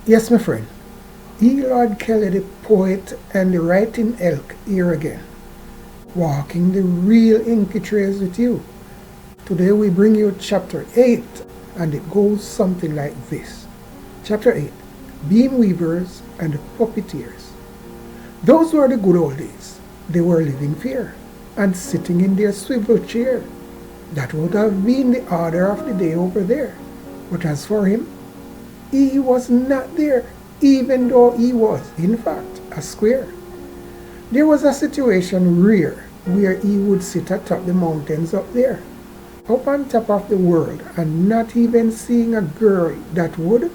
Yes, my friend, Elord Kelly, the poet and the writing elk, here again, walking the real Inky Trails with you. Today we bring you chapter 8, and it goes something like this. Chapter 8, Beam Weavers and Puppeteers. Those were the good old days. They were living fair and sitting in their swivel chair. That would have been the order of the day over there. But as for him, he was not there, even though he was, in fact, a square. There was a situation rare where he would sit atop the mountains up there, up on top of the world, and not even seeing a girl that would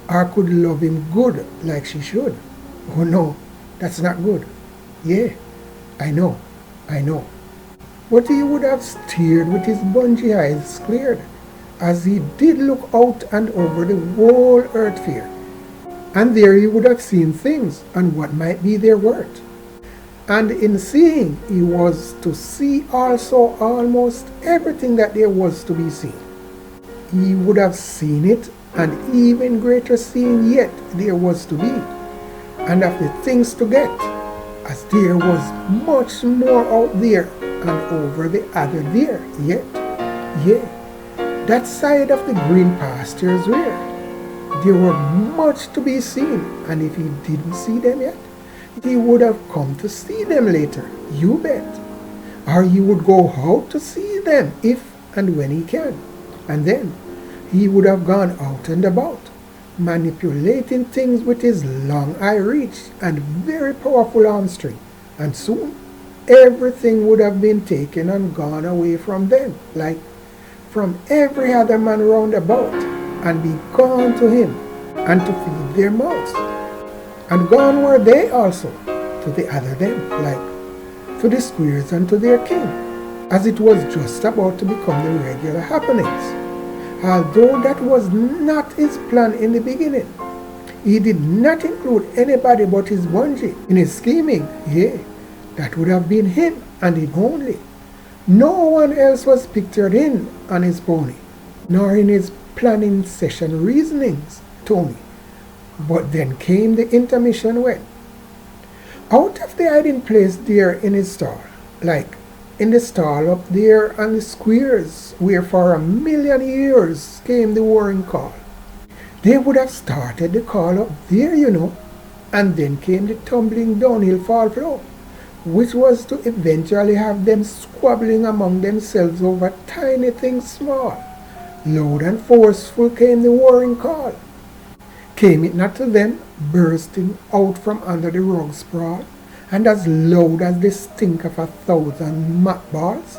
or could love him good like she should. Oh no, that's not good. Yeah, I know. But he would have stared with his bungee eyes cleared, as he did look out and over the whole earth fair. And there he would have seen things and what might be their worth. And in seeing, he was to see also almost everything that there was to be seen. He would have seen it, and even greater seeing yet there was to be, and of the things to get, as there was much more out there and over the other there yet. Yeah, that side of the green pastures where there were much to be seen, and if he didn't see them yet, he would have come to see them later, you bet. Or he would go out to see them if and when he can, and then he would have gone out and about, manipulating things with his long eye reach and very powerful arm string, and soon everything would have been taken and gone away from them, like from every other man round about, and be gone to him, and to feed their mouths. And gone were they also to the other them, like to the squares and to their king, as it was just about to become the regular happenings. Although that was not his plan in the beginning. He did not include anybody but his bungee in his scheming. Yeah, that would have been him and him only. No one else was pictured in on his pony, nor in his planning session reasonings, Tony. But then came the intermission when, out of the hiding place there in his stall, like in the stall up there on the squares where for 1,000,000 years came the warring call. They would have started the call up there, and then came the tumbling downhill fall flow, which was to eventually have them squabbling among themselves over tiny things small. Loud and forceful came the warring call. Came it not to them, bursting out from under the rug sprawl, and as loud as the stink of 1,000 mothballs,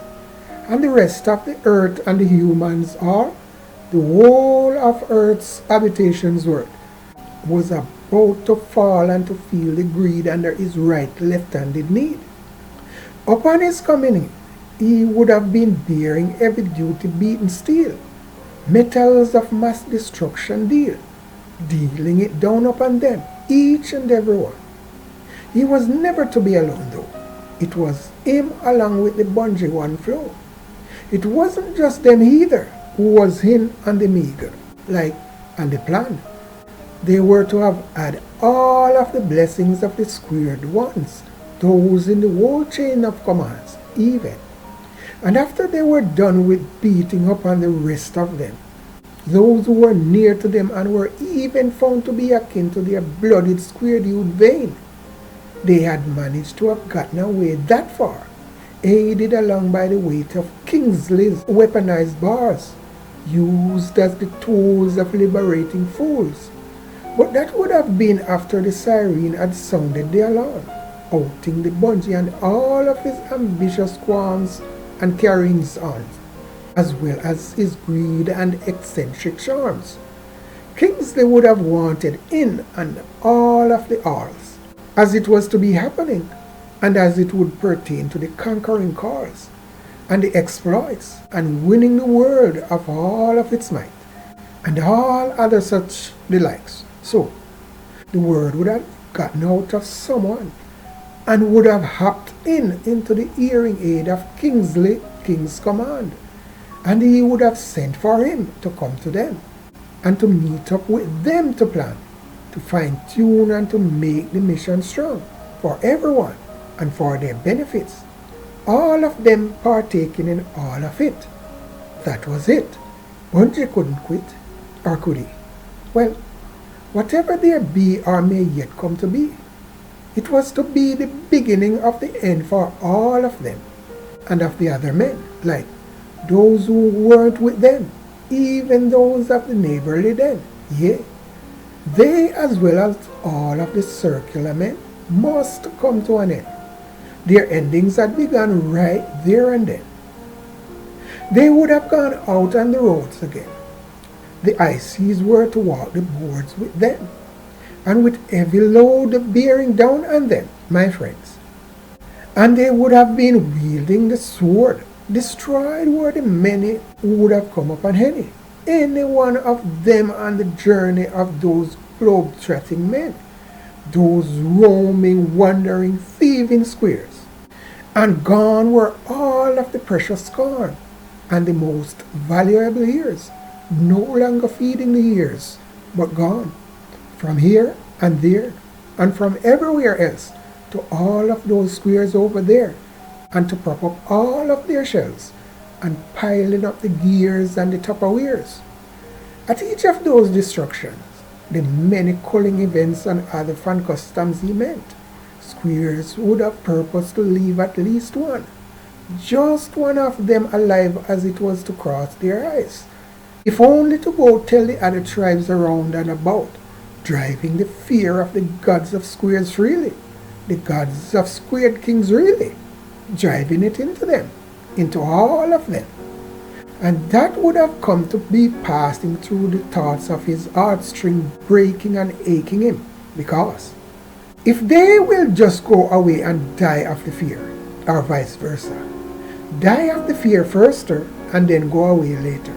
and the rest of the earth and the humans all, the whole of earth's habitations world, was about to fall and to feel the greed under his right left-handed need. Upon his coming in, he would have been bearing heavy duty beaten steel, metals of mass destruction dealing it down upon them, each and every one. He was never to be alone though. It was him along with the bungee one flow. It wasn't just them either who was in on the meager, like on the plan. They were to have had all of the blessings of the squared ones, those in the whole chain of commands, even. And after they were done with beating up on the rest of them, those who were near to them and were even found to be akin to their blooded squared-hued vein, they had managed to have gotten away that far, aided along by the weight of Kingsley's weaponized bars, used as the tools of liberating fools. But that would have been after the siren had sounded the alarm, outing the bungee and all of his ambitious qualms and carryings on, as well as his greed and eccentric charms. Kingsley would have wanted in on all of the alls, as it was to be happening, and as it would pertain to the conquering cause, and the exploits, and winning the world of all of its might, and all other such the likes. So, the word would have gotten out of someone, and would have hopped into the hearing aid of Kingsley, King's command, and he would have sent for him to come to them, and to meet up with them to plan, to fine-tune and to make the mission strong for everyone and for their benefits. All of them partaking in all of it. That was it. Bungie couldn't quit, or could he? Well, whatever there be or may yet come to be, it was to be the beginning of the end for all of them and of the other men, like those who weren't with them, even those of the neighborly den. Yea, they as well as all of the circular men must come to an end. Their endings had begun right there and then. They would have gone out on the roads again. The ICs were to walk the boards with them, and with heavy load bearing down on them, my friends. And they would have been wielding the sword. Destroyed were the many who would have come upon any one of them on the journey of those globe-trotting men, those roaming, wandering, thieving squares. And gone were all of the precious corn, and the most valuable ears, no longer feeding the ears, but gone, from here and there, and from everywhere else, to all of those squares over there, and to prop up all of their shells, and piling up the gears and the Tupperwares. At each of those destructions, the many culling events and other fun customs he meant, squares would have purposed to leave at least one, just one of them alive as it was to cross their eyes, if only to go tell the other tribes around and about, driving the fear of the gods of squares freely, the gods of squared kings really, driving it into them, into all of them. And that would have come to be passing through the thoughts of his heartstring breaking and aching him, because if they will just go away and die of the fear, or vice versa, die of the fear first and then go away later,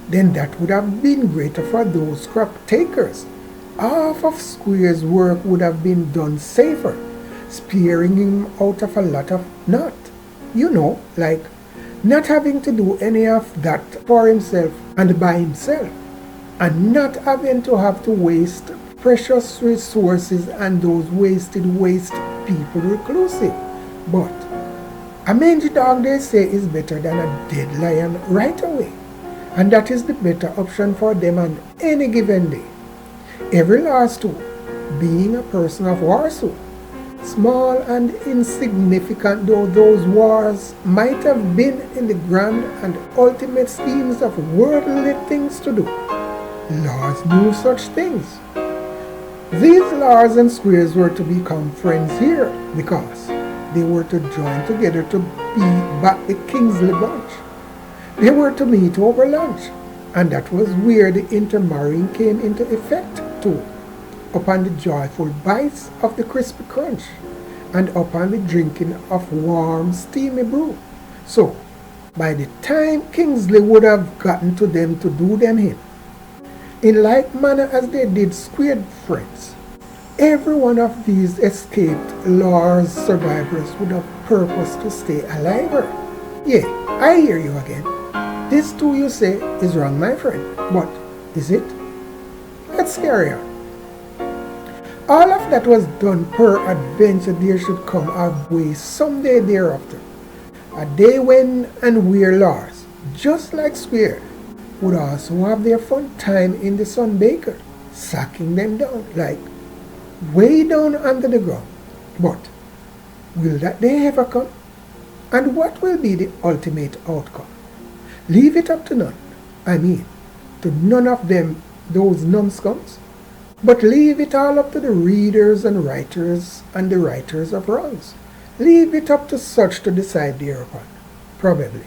then that would have been greater for those crop takers. Half of Square's work would have been done safer, sparing him out of a lot of not, like not having to do any of that for himself and by himself, and not having to have to waste precious resources and those waste people reclusive. But a mangy dog, they say, is better than a dead lion right away, and that is the better option for them on any given day. Every last tool being a person of Warsaw, small and insignificant though those wars might have been in the grand and ultimate schemes of worldly things to do, Lars knew such things. These Lars and Squares were to become friends here because they were to join together to beat back the Kingsley bunch. They were to meet over lunch, and that was where the intermarrying came into effect too, upon the joyful bites of the crispy crunch, and upon the drinking of warm steamy brew. So, by the time Kingsley would have gotten to them to do them in like manner as they did squared friends, every one of these escaped Lars survivors would have purposed to stay alive. Yeah, I hear you again. This too, you say, is wrong, my friend. But is it? Let's carry on. All of that was done per adventure there should come our way someday thereafter. A day when and where Lars, just like Square, would also have their fun time in the Sunbaker, sucking them down, like way down under the ground. But will that day ever come? And what will be the ultimate outcome? Leave it up to none. I mean, to none of them, those numbskulls. But leave it all up to the readers and writers and the writers of wrongs. Leave it up to such to decide thereupon. Probably.